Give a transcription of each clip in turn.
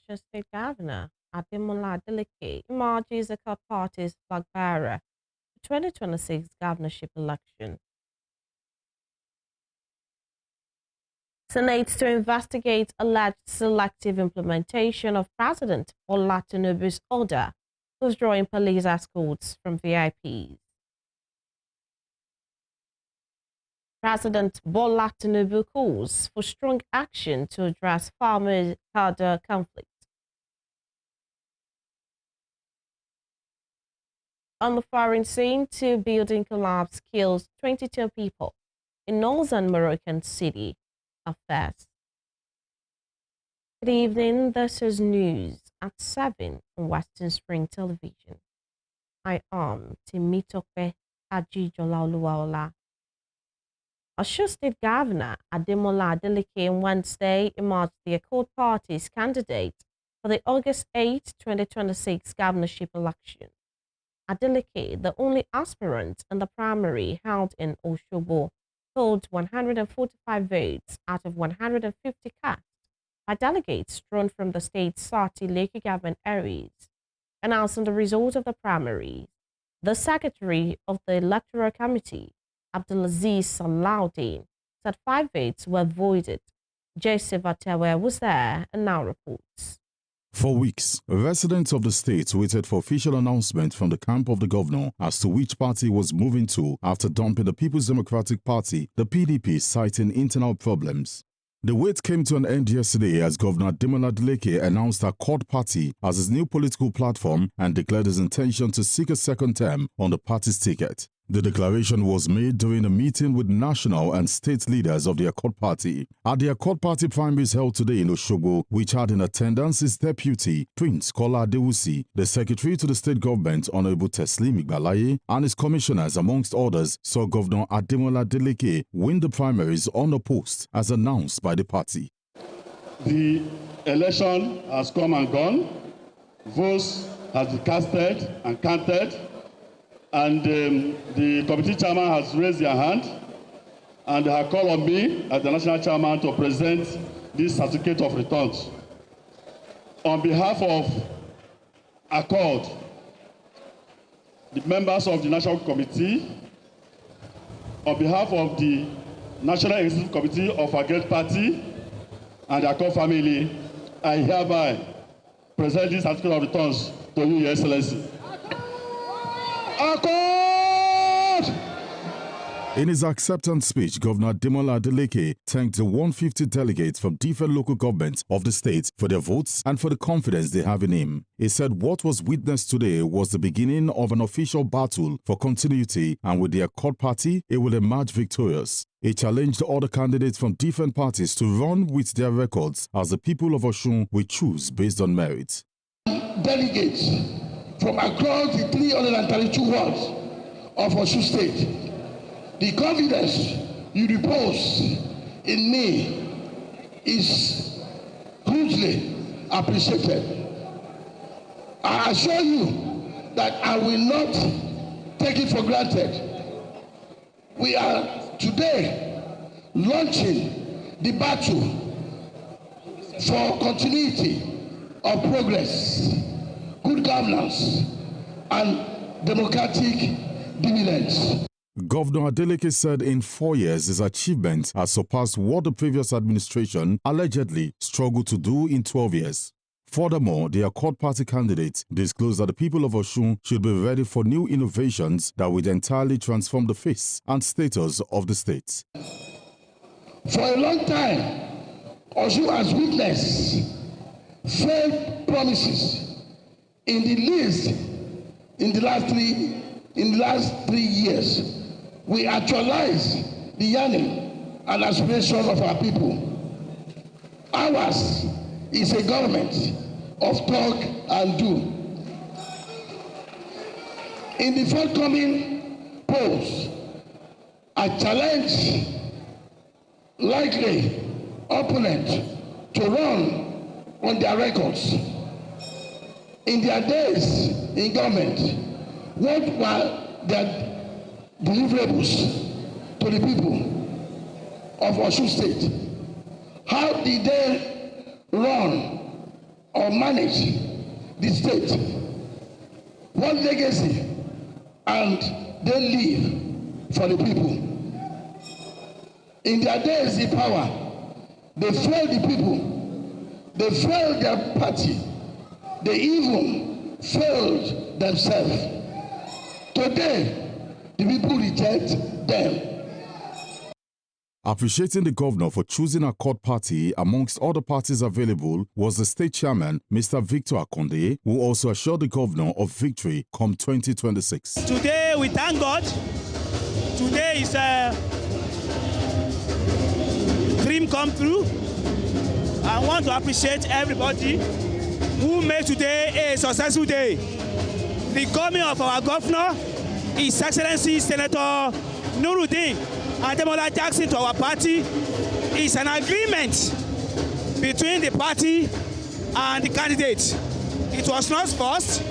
Osun State Governor Ademola Adeleke emerges as the party's flag bearer for 2026 governorship election. Senate to investigate alleged selective implementation of President Bola Tinubu's order withdrawing police escorts from VIPs. President Bola Tinubu calls for strong action to address farmer-herder conflict. On the firing scene, two building collapse kills 22 people in northern Moroccan city of Fez. Good evening, this is news at 7 on Western Spring Television. I am Temitope Ajijolaoluwaola. Osun State Governor Ademola Adeleke on Wednesday emerged the Accord Party's candidate for the August 8, 2026 governorship election. Adeleke, the only aspirant in the primary held in Osogbo, polled 145 votes out of 150 cast by delegates drawn from the state's 30 local government areas. Announcing the result of the primary, the secretary of the Electoral Committee, Abdulaziz Salaudin, said 5 votes were voided. Joseph Atewe was there and now reports. For weeks, residents of the state waited for official announcement from the camp of the governor as to which party was moving to after dumping the People's Democratic Party, the PDP, citing internal problems. The wait came to an end yesterday as Governor Ademola Adeleke announced Accord Party as his new political platform and declared his intention to seek a second term on the party's ticket. The declaration was made during a meeting with national and state leaders of the Accord Party. At the Accord Party primaries held today in Osogbo, which had in attendance his deputy, Prince Kola Adewusi, the secretary to the state government, Honorable Teslim Igbalaye, and his commissioners, amongst others, saw Governor Ademola Adeleke win the primaries unopposed, as announced by the party. The election has come and gone. Votes have been casted and counted. And the committee chairman has raised their hand and they have called on me as the national chairman to present this certificate of returns. On behalf of Accord, the members of the National Committee, on behalf of the National Executive Committee of our great party and the Accord family, I hereby present this certificate of returns to you, Your Excellency. Accord! In his acceptance speech, Governor Ademola Adeleke thanked the 150 delegates from different local governments of the state for their votes and for the confidence they have in him. He said what was witnessed today was the beginning of an official battle for continuity, and with the Accord Party, it will emerge victorious. He challenged other candidates from different parties to run with their records, as the people of Osun will choose based on merit. Delegates from across the 332 wards of Osun State, the confidence you repose in me is hugely appreciated. I assure you that I will not take it for granted. We are today launching the battle for continuity of progress, good governance, and democratic dividends. Governor Adeleke said in 4 years his achievement has surpassed what the previous administration allegedly struggled to do in 12 years. Furthermore, the Accord Party candidate disclosed that the people of Osun should be ready for new innovations that would entirely transform the face and status of the state. For a long time, Osun has witnessed failed promises in the last 3 years. We actualize the yearning and aspirations of our people. Ours is a government of talk and do. In the forthcoming polls, I challenge likely opponent to run on their records. In their days in government, what were their deliverables to the people of Osun State? How did they run or manage the state, what legacy and they live for the people. In their days in power, they failed the people, they failed their party, they even failed themselves. Today, the people reject them. Appreciating the governor for choosing a court party amongst other parties available was the state chairman, Mr. Victor Akonde, who also assured the governor of victory come 2026. Today, we thank God. Today is a dream come true. I want to appreciate everybody who made today a successful day. The coming of our governor, His Excellency Senator Nuruddin Ademola Adeleke to our party is an agreement between the party and the candidate. It was not forced.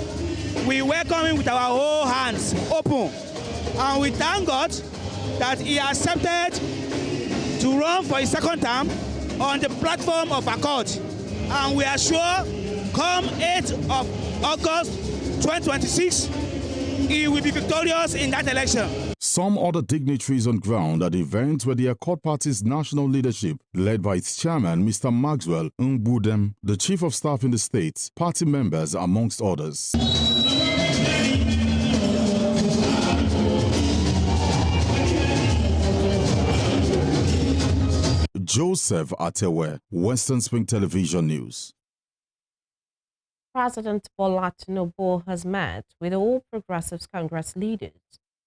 We welcome him with our whole hands open. And we thank God that he accepted to run for his second term on the platform of Accord. And we are sure come 8th of August 2026, he will be victorious in that election. Some other dignitaries on ground at the event were the Accord Party's national leadership, led by its chairman, Mr. Maxwell Ngbudem, the chief of staff in the state, party members, amongst others. Joseph Atewe, Western Spring Television News. President Bola Tinubu has met with all Progressives Congress leaders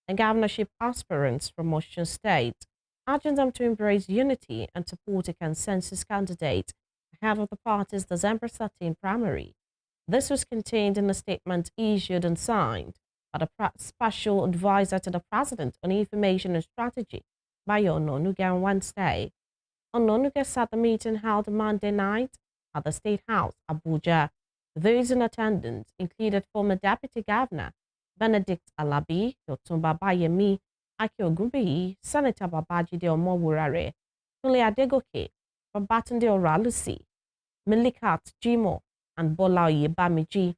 and governorship aspirants from Osun State, urging them to embrace unity and support a consensus candidate ahead of the party's December 13 primary. This was contained in a statement issued and signed by the Special Advisor to the President on Information and Strategy, Bayo Ononuga, on Wednesday. Ononuga said the meeting held Monday night at the State House, Abuja. Those in attendance included former Deputy Governor Benedict Alabi, Otumba Bayemi, Aki Ogunbiyi, Senator Babajide Omowurare, Tunle Adegoke, Babatunde Oralusi, Milikat Jimo, and Bola Oyebamiji.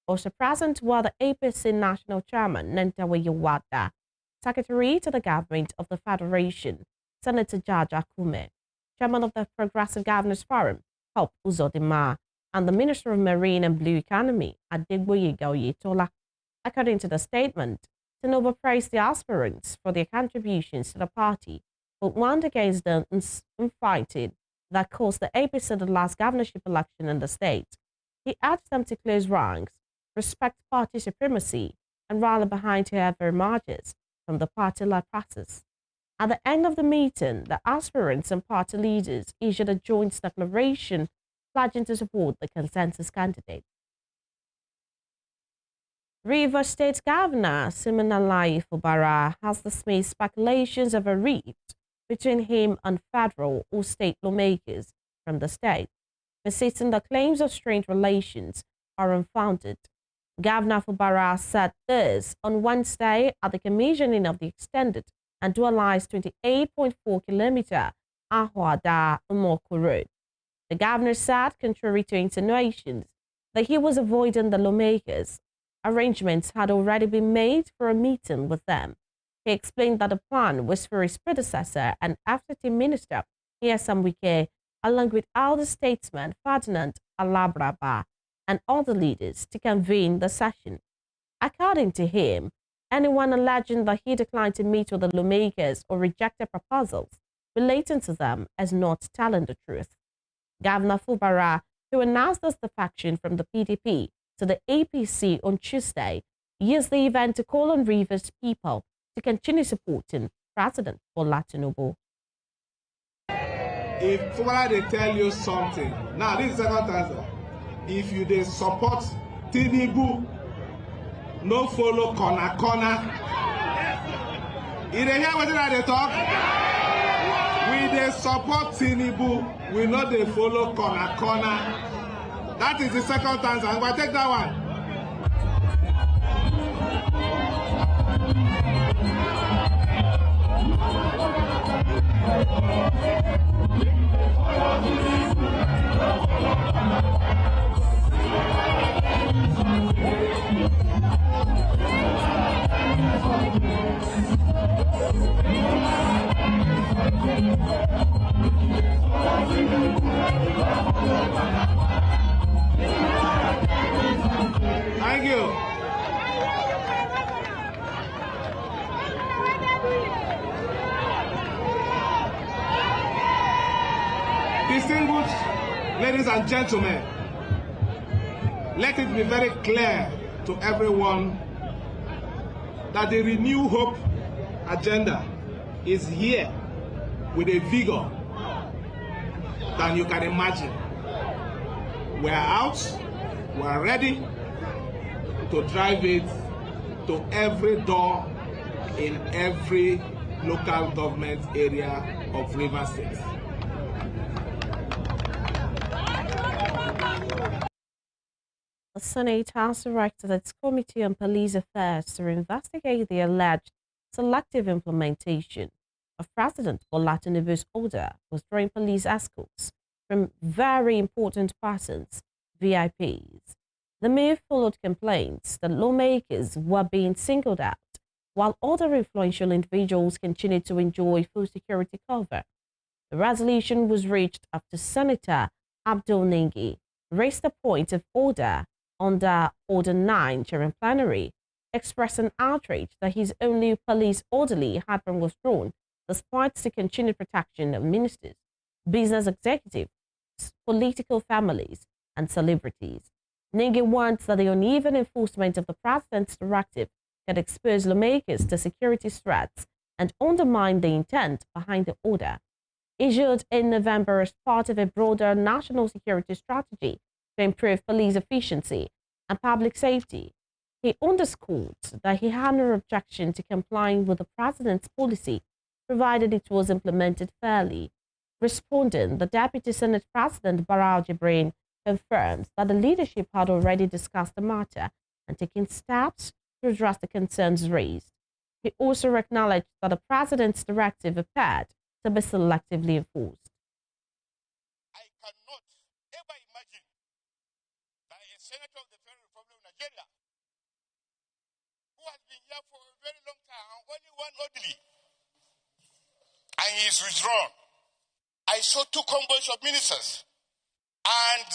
Also present were the APC National Chairman Nentawe Yewada, Secretary to the Government of the Federation, Senator George Akume, Chairman of the Progressive Governors Forum, Hope Uzodinma, and the Minister of Marine and Blue Economy, Adegboyega Oyetola. According to the statement, Tinubu praised the aspirants for their contributions to the party, but warned against the infighting that caused the APC the last governorship election in the state. He urged them to close ranks, respect party supremacy, and rally behind whoever emerges from the party-led process. At the end of the meeting, the aspirants and party leaders issued a joint declaration pledging to support the consensus candidate. Rivers State Governor Siminalayi Fubara has dismissed speculations of a rift between him and federal or state lawmakers from the state, insisting the claims of strained relations are unfounded. Governor Fubara said this on Wednesday at the commissioning of the extended and dualized 28.4-kilometer Ahwada-Umoko Road. The governor said, contrary to insinuations, that he was avoiding the lawmakers. Arrangements had already been made for a meeting with them. He explained that the plan was for his predecessor and FTT Minister, Nyesom Wike, along with elder statesman Ferdinand Alabraba and other leaders to convene the session. According to him, anyone alleging that he declined to meet with the lawmakers or rejected proposals relating to them is not telling the truth. Governor Fubara, who announced this defection from the PDP to the APC on Tuesday, used the event to call on Rivers people to continue supporting President Bola Tinubu. If Fubara they tell you something, now this is the second answer. If you they support Tinubu, no follow corner. You they hear what they talk? We they support Tinubu, we know they follow corner. That is the second answer. I'm going to take that one. Ladies and gentlemen, let it be very clear to everyone that the Renew Hope agenda is here with a vigor than you can imagine. We are out, we are ready to drive it to every door in every local government area of Rivers State. The Senate has directed its Committee on Police Affairs to investigate the alleged selective implementation of President Bola Tinubu's order withdrawing police escorts from very important persons, VIPs. The move followed complaints that lawmakers were being singled out, while other influential individuals continued to enjoy full security cover. The resolution was reached after Senator Abdul Ningi raised a point of order under Order 9 during plenary, expressing outrage that his only police orderly had been withdrawn despite the continued protection of ministers, business executives, political families, and celebrities. Ningi warns that the uneven enforcement of the president's directive can expose lawmakers to security threats and undermine the intent behind the order. Issued in November as part of a broader national security strategy to improve police efficiency and public safety, he underscored that he had no objection to complying with the president's policy, provided it was implemented fairly. Responding, the Deputy Senate President Barao Jibrin confirmed that the leadership had already discussed the matter and taken steps to address the concerns raised. He also acknowledged that the president's directive appeared to be selectively enforced. I cannot ever imagine that a senator of the Federal Republic of Nigeria, who has been here for a very long time, only one orderly, and he is withdrawn. I saw two convoys of ministers, and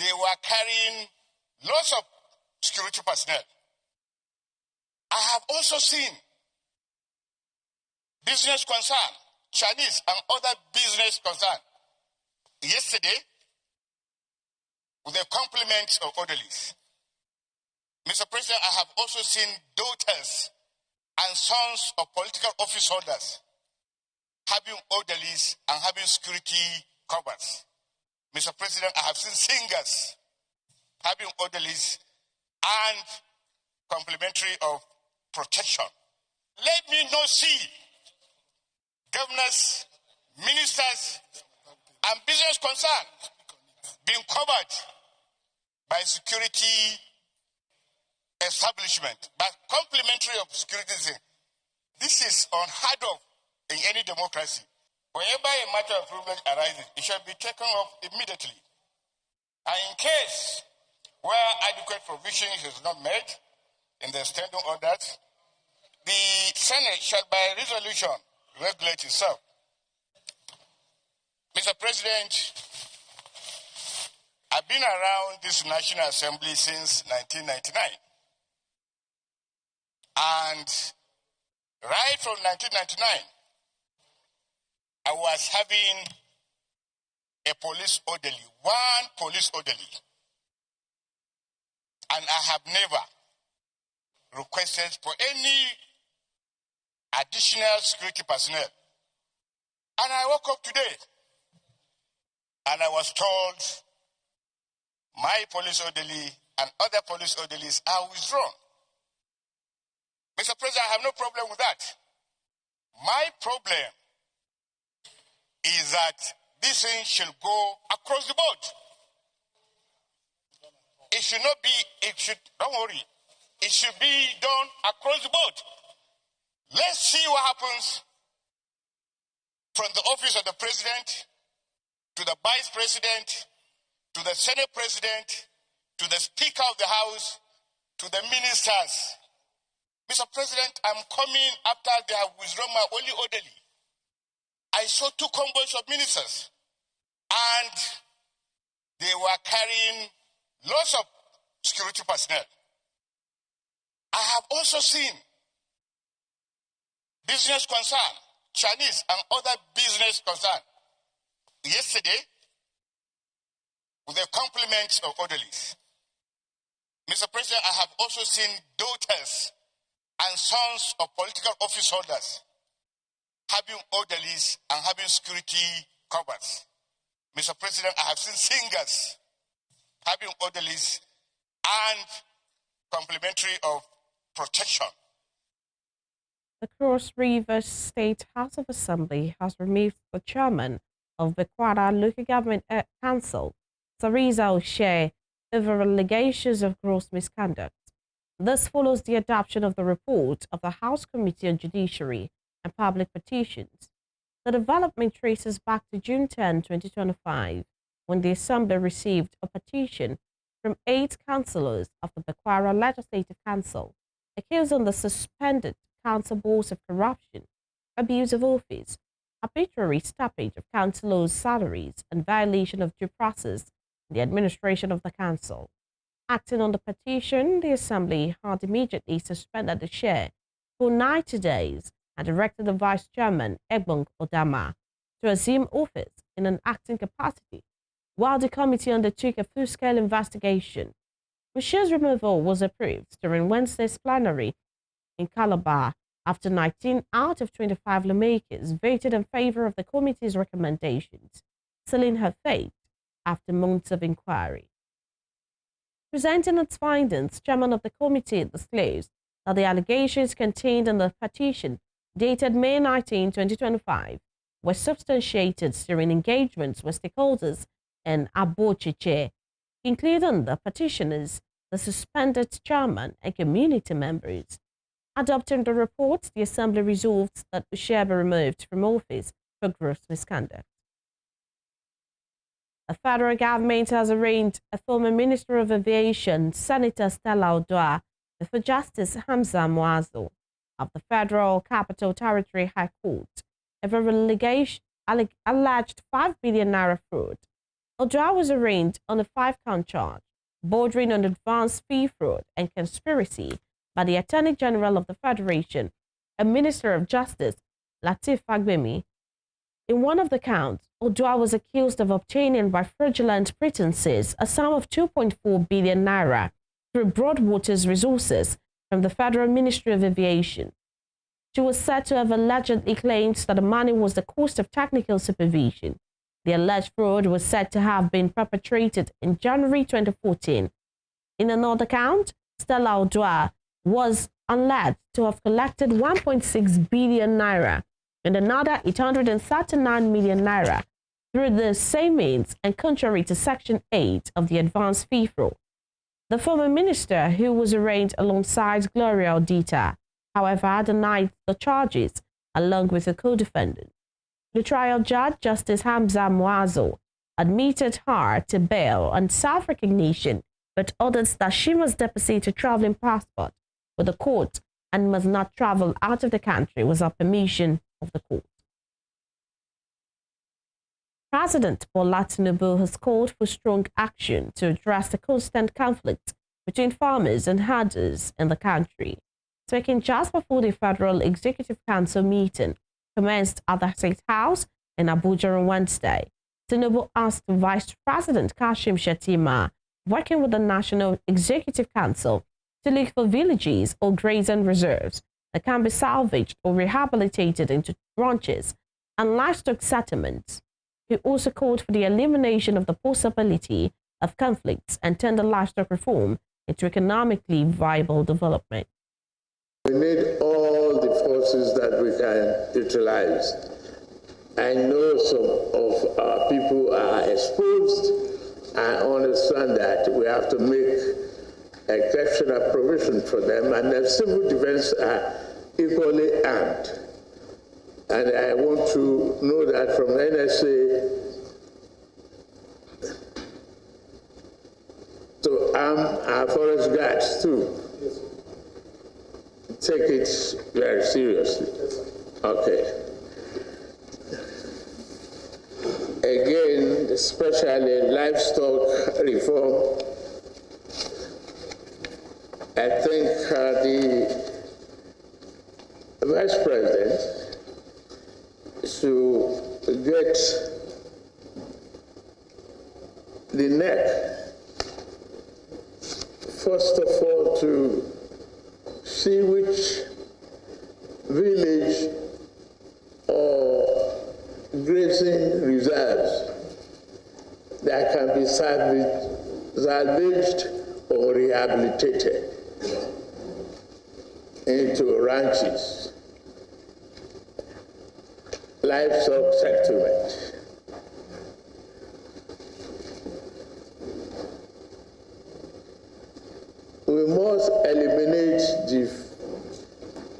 they were carrying lots of security personnel. I have also seen business concern, Chinese and other business concern. Yesterday, with a complement of orderlies. Mr. President, I have also seen daughters and sons of political office holders having orderlies and having security covers. Mr. President, I have seen singers having orderlies and complementary of protection. Let me not see governors, ministers, and business concerns being covered by security establishment, but complementary of security. This is unheard of in any democracy. Whenever a matter of privilege arises, it shall be taken off immediately. And in case where adequate provision is not made in the standing orders, the Senate shall by resolution regulate itself. Mr. President, I've been around this National Assembly since 1999. And right from 1999, I was having a police orderly, one police orderly. And I have never requested for any additional security personnel. And I woke up today and I was told my police orderly and other police orderlies are withdrawn. Mr. President, I have no problem with that. My problem is that this thing should go across the board. It should not be, don't worry, it should be done across the board. Let's see what happens from the office of the president to the vice president to the Senate president to the Speaker of the House to the ministers. Mr. President, I'm coming after they have withdrawn my only orderly. I saw two convoys of ministers, and they were carrying lots of security personnel. I have also seen business concern, Chinese and other business concern. Yesterday, with the compliments of orderlies. Mr. President, I have also seen daughters and sons of political office holders having orderlies and having security covers. Mr. President, I have seen singers having orderlies and complementary of protection. The Cross River State House of Assembly has removed the chairman of the Bekwara Local Government Council, Sariza O'Shea, over allegations of gross misconduct. This follows the adoption of the report of the House Committee on Judiciary and Public Petitions. The development traces back to June 10, 2025, when the Assembly received a petition from 8 councillors of the Bekwara Legislative Council accusing the suspended council boards of corruption, abuse of office, arbitrary stoppage of councillors' salaries, and violation of due process in the administration of the council. Acting on the petition, the Assembly had immediately suspended the chair for 90 days and directed the Vice Chairman, Egbong Odama, to assume office in an acting capacity, while the committee undertook a full-scale investigation. O'Shea's removal was approved during Wednesday's plenary in Calabar after 19 out of 25 lawmakers voted in favor of the committee's recommendations, sealing her fate after months of inquiry. Presenting its findings, Chairman of the committee disclosed that the allegations contained in the petition dated May 19, 2025, were substantiated during engagements with stakeholders in Abochiche, including the petitioners, the suspended chairman, and community members. Adopting the report, the Assembly resolved that O'Shea be removed from office for gross misconduct. The federal government has arraigned a former Minister of Aviation, Senator Stella Odua, before Justice Hamza Muazu of the Federal Capital Territory High Court over alleged $5 billion fraud. Odua was arraigned on a 5-count charge, bordering on advance fee fraud and conspiracy by the Attorney General of the Federation and Minister of Justice, Lateef Fagbemi. In one of the counts, Odua was accused of obtaining by fraudulent pretenses a sum of 2.4 billion naira through Broadwater's resources from the Federal Ministry of Aviation. She was said to have allegedly claimed that the money was the cost of technical supervision. The alleged fraud was said to have been perpetrated in January 2014. In another count, Stella Odua was alleged to have collected 1.6 billion naira and another 839 million naira through the same means and contrary to Section 8 of the Advance Fee Fraud. The former minister, who was arraigned alongside Gloria Odita, however, denied the charges along with the co-defendant. The trial judge, Justice Hamza Muazu, admitted her to bail on self-recognition, but ordered that she must deposit a traveling passport with the court and must not travel out of the country without permission of the court. President Bola Tinubu has called for strong action to address the constant conflict between farmers and herders in the country. Speaking just before the Federal Executive Council meeting commenced at the State House in Abuja on Wednesday, Tinubu asked Vice President Kashim Shettima, working with the National Executive Council, to look for villages or grazing reserves that can be salvaged or rehabilitated into ranches and livestock settlements. He also called for the elimination of the possibility of conflicts and turned the livestock reform into economically viable development. We need all the forces that we can utilize. I know some of our people are exposed. I understand that we have to make exceptional provision for them, and the civil defense are equally armed. And I want to know that from NSA to arm our forest guards too. Take it very seriously. Okay. Again, especially livestock reform, I think the Vice President should get the neck, first of all, to see which village or grazing reserves that can be salvaged or rehabilitated into ranches, livestock settlement. We must eliminate the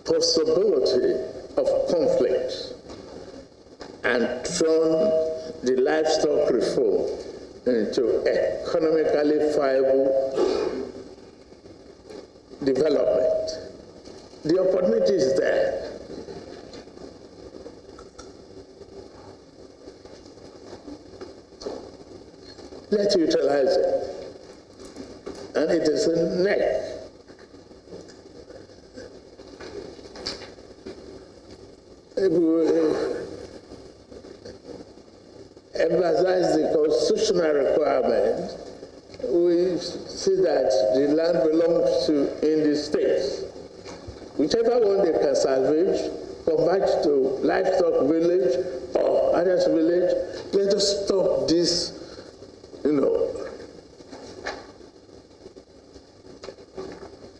possibility of conflict and turn the livestock reform into economically viable development. The opportunity is there. Let's utilize it. And it is a neck. If we emphasize the constitutional requirement, we see that the land belongs to in the states. Whichever one they can salvage, come back to livestock village or others village, let us stop this,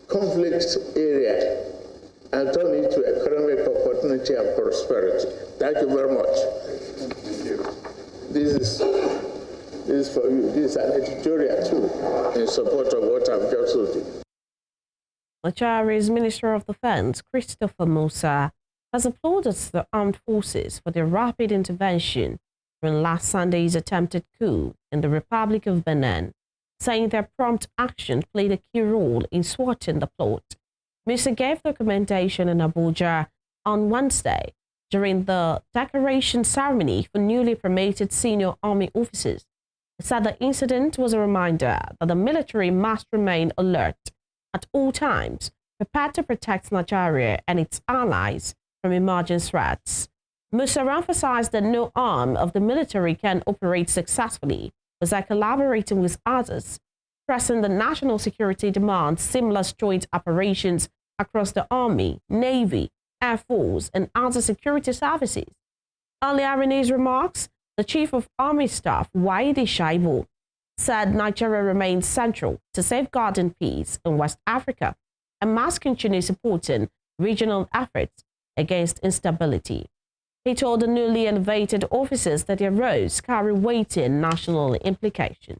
conflict area and turn it to economic opportunity and prosperity. Thank you very much. Thank you. This is for you. This is an editorial too in support of what I've just told you. Nigeria's Minister of Defense, Christopher Musa, has applauded the armed forces for their rapid intervention during last Sunday's attempted coup in the Republic of Benin, saying their prompt action played a key role in thwarting the plot. Musa gave the commendation in Abuja on Wednesday during the decoration ceremony for newly promoted senior army officers. He said the incident was a reminder that the military must remain alert at all times, prepared to protect Nigeria and its allies from emerging threats. Musa emphasized that no arm of the military can operate successfully without collaborating with others, stressing that national security demands seamless joint operations across the Army, Navy, Air Force, and other security services. Earlier in his remarks, the Chief of Army Staff, Waidi Shaibu, said Nigeria remains central to safeguarding peace in West Africa and must continue supporting regional efforts against instability. He told the newly elevated officers that their roles carry weighty national implications.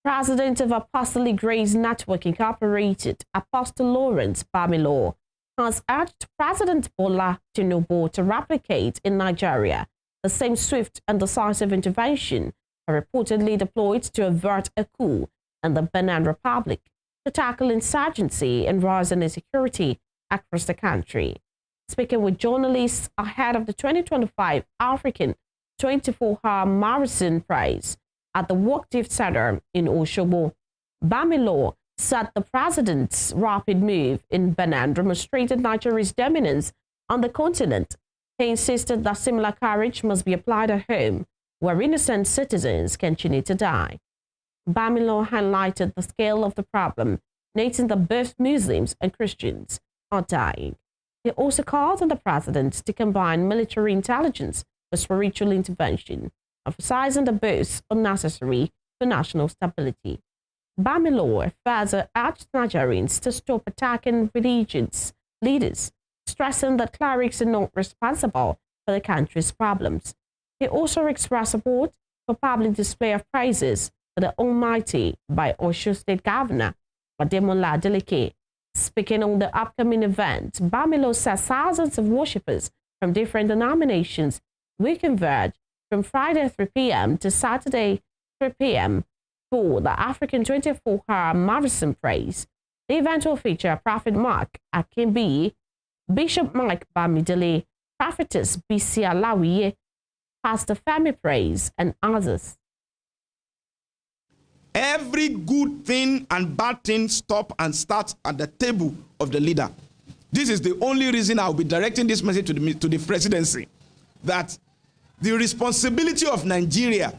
President of Apostolic Grace Network Incorporated, Apostle Lawrence Bamilo, has urged President Bola Tinubu to replicate in Nigeria the same swift and decisive intervention reportedly deployed to avert a coup in the Benin Republic to tackle insurgency and rising insecurity across the country. Speaking with journalists ahead of the 2025 African 24-hour Marathon Prize at the Work Gift Center in Osogbo, Bamilo said the president's rapid move in Benin demonstrated Nigeria's dominance on the continent. He insisted that similar courage must be applied at home, where innocent citizens continue to die. Bamilo highlighted the scale of the problem, noting that both Muslims and Christians are dying. He also called on the president to combine military intelligence with spiritual intervention, emphasizing that both are necessary for national stability. Bamilo further urged Nigerians to stop attacking religious leaders, stressing that clerics are not responsible for the country's problems. He also expressed support for public display of praises to the Almighty by Osun State Governor Ademola Adeleke. Speaking on the upcoming event, Bamilo says thousands of worshippers from different denominations will converge from Friday 3 p.m. to Saturday 3 p.m. for the African 24-hour Marathon Praise. The event will feature Prophet Mark Akimbi, Bishop Mike Bamidele, Prophetess Bisi Alawiye, Pastor Femi Praise, and others. Every good thing and bad thing stop and start at the table of the leader. This is the only reason I'll be directing this message to the presidency, that the responsibility of Nigeria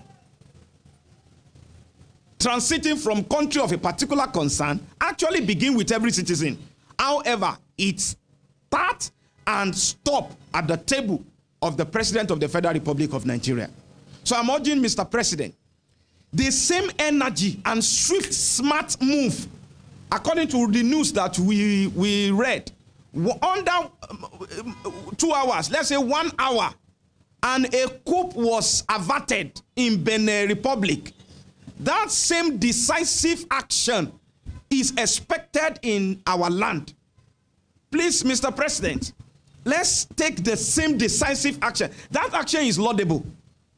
transiting from country of a particular concern actually begin with every citizen. However, it starts and stop at the table of the President of the Federal Republic of Nigeria. So I'm urging Mr. President, the same energy and swift, smart move, according to the news that we read, under 2 hours, let's say 1 hour, and a coup was averted in Benin Republic. That same decisive action is expected in our land. Please, Mr. President, let's take the same decisive action. That action is laudable.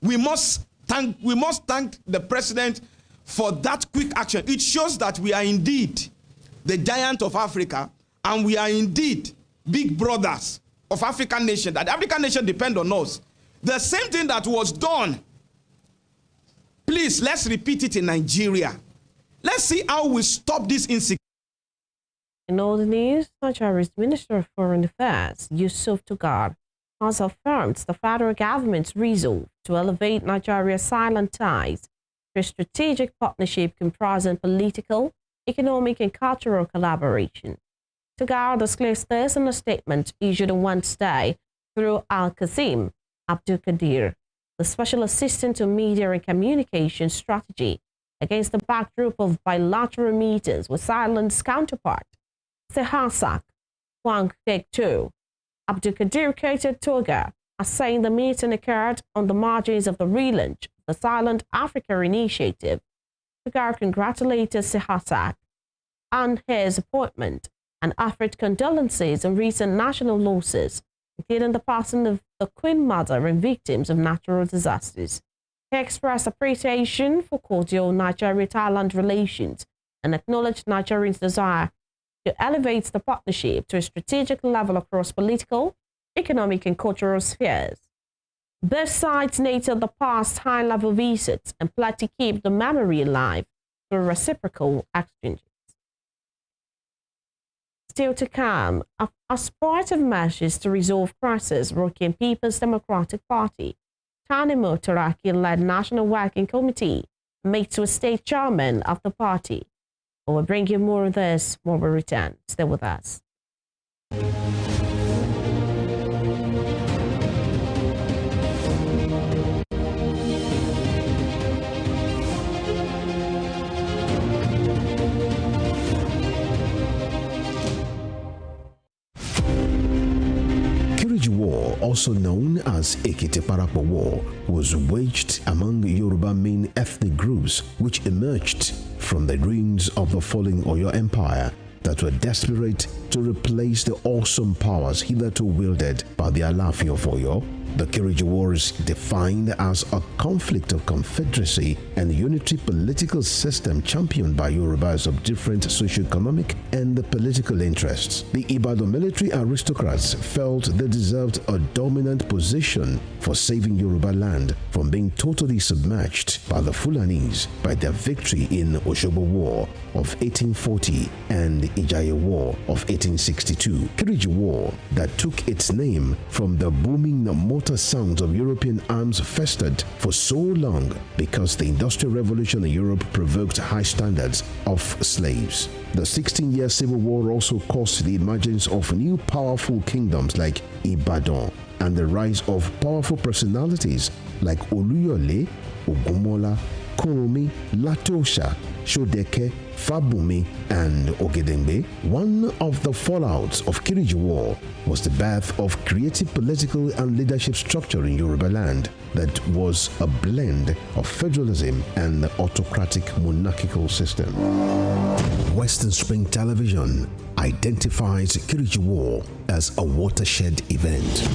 We must thank the president for that quick action. It shows that we are indeed the giant of Africa, and we are indeed big brothers of African nation, that African nation depend on us. The same thing that was done, please, let's repeat it in Nigeria. Let's see how we stop this insecurity. In all the news, Nigeria's Minister of Foreign Affairs, Yusuf Tuggar, has affirmed the federal government's resolve to elevate Nigeria's silent ties to a strategic partnership comprising political, economic, and cultural collaboration. Tuggar disclosed this in a statement issued on Wednesday through Al-Qasim Abdul Qadir, the Special Assistant to Media and Communication Strategy, against the backdrop of bilateral meetings with Ireland's counterpart, Sehasak Wang Fektu. Abdul Qadir quoted Tuggar as saying the meeting occurred on the margins of the relaunch of the Silent Africa Initiative. Tuggar congratulated Sehasak on his appointment and offered condolences on recent national losses, including the passing of the Queen Mother and victims of natural disasters. He expressed appreciation for cordial Nigeria-Thailand relations and acknowledged Nigerians' desire to elevate the partnership to a strategic level across political, economic, and cultural spheres. Both sides noted the past high-level visits and pledged to keep the memory alive through reciprocal exchanges. Still to come, as part of measures to resolve crisis rocking People's Democratic Party, Tanimo Taraki-led National Working Committee meets with state chairman of the party. We'll bring you more of this when we return. Stay with us. War, also known as Ekiti-Parapa War, was waged among Yoruba main ethnic groups which emerged from the ruins of the falling Oyo Empire that were desperate to replace the awesome powers hitherto wielded by the Alaafin of Oyo. The Kiriji War is defined as a conflict of confederacy and unitary political system championed by Yorubas of different socioeconomic and political interests. The Ibadan military aristocrats felt they deserved a dominant position for saving Yoruba land from being totally submerged by the Fulanis by their victory in Osogbo War of 1840 and Ijaye War of 1862. Kiriji War, that took its name from the booming mortar sounds of European arms festered for so long because the Industrial Revolution in Europe provoked high standards of slaves. The 16-year Civil War also caused the emergence of new powerful kingdoms like Ibadan and the rise of powerful personalities like Oluyole, Ogunmola, Kurumi, Latosha, Shodeke, Fabumi, and Ogedengbe. One of the fallouts of Kiriji War was the birth of creative political and leadership structure in Yoruba land that was a blend of federalism and the autocratic monarchical system. Western Spring Television identifies Kiriji War as a watershed event.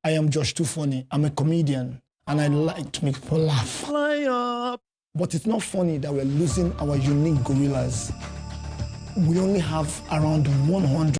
I am Josh Tufoni. I'm a comedian and I like to make people laugh. Fly up! But it's not funny that we're losing our unique gorillas. We only have around 100